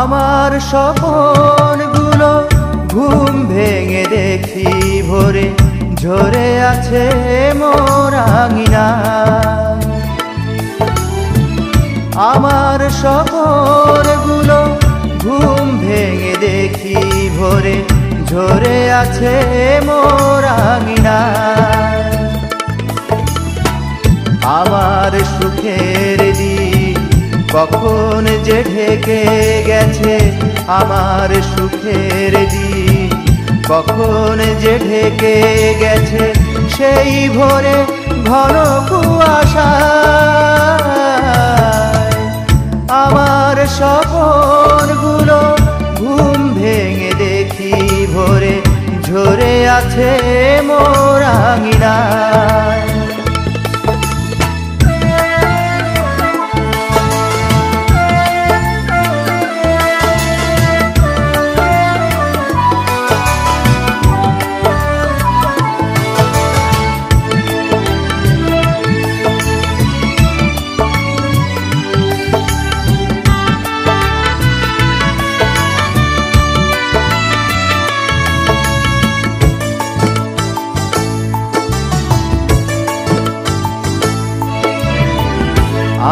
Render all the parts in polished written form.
আমার স্বপ্নগুলো ঘুম ভেঙে দেখি ভোরে ঝরে আছে মোর আঙিনায়। আমার স্বপ্নগুলো ঘুম ভেঙে দেখি ভোরে ঝরে আছে মোর আঙিনায়। আমার সুখের দিন কখন যে ঢেকে গেছে, আমার সুখের দিন কখন যে ঢেকে গেছে, সেই ভোরে ঘন কুয়াশায়। আমার স্বপ্নগুলো ঘুম ভেঙে দেখি ভোরে ঝরে আছে মোর আঙিনায়।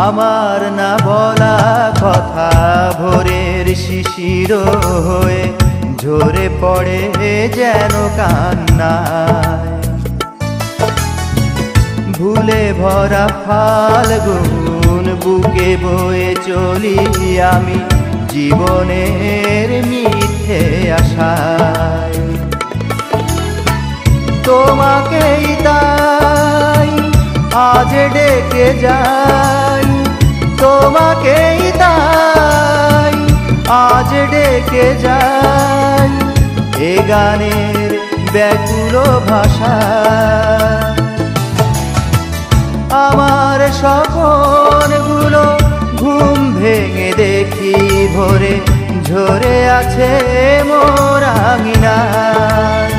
আমার না বলা কথা ভোরের শিশির হয়ে ঝরে পড়ে যেন কান্নায়। ভুলে ভরা ফাল্গুন বুকে বয়ে চলি আমি জীবনের মিথ্যে আশায়। তোমাকেই তাই আজ ডেকে যাই, তোমাকেই তাই আজ ডেকে যাই, এ গানের ব্যাকুল ভাষা। আমার স্বপ্নগুলো ঘুম ভেঙে দেখি ভোরে ঝরে আছে মোর আঙিনায়।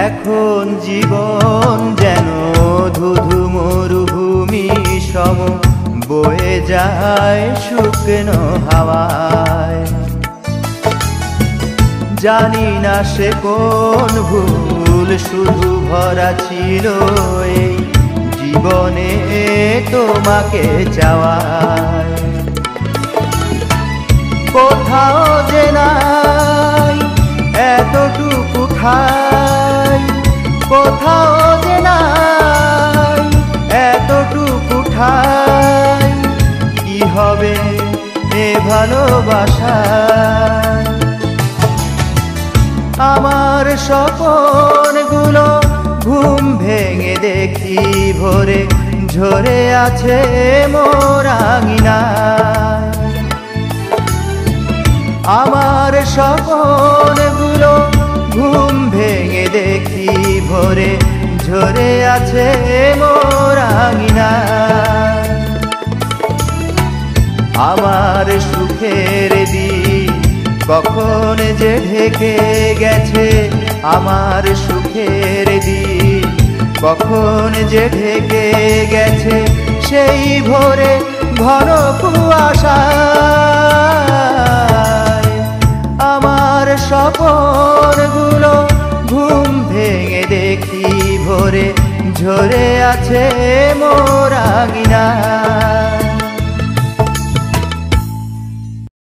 এখন জীবন যেন ধুধু মরুভূমি সম বয়ে যায় শুকনো হাওয়ায়। জানি না সে কোন ভুল শুধু ভরা ছিল এই জীবনে তোমাকে চাওয়ায়। কোথাও যে নাই এতটুকু ঠাই, কোথাও যে নাই এতটুকু ঠাই, কি হবে এ ভালোবাসা। আমার স্বপ্নগুলো ঘুম ভেঙে দেখি ভোরে ঝরে আছে মোর আঙিনায়। আমার স্বপ্নগুলো ঘুম ভেঙে দেখি ভোরে ঝরে আছে মোর আঙিনায়। আমার সুখের দিন কখন যে ঢেকে গেছে, আমার সুখের দিন কখন যে ঢেকে গেছে, সেই ভোরে ঘন কুয়াশায়। আমার স্বপ্নগুলো ঘুম ভেঙে দেখি ভোরে ঝরে আছে মোর আঙিনায়।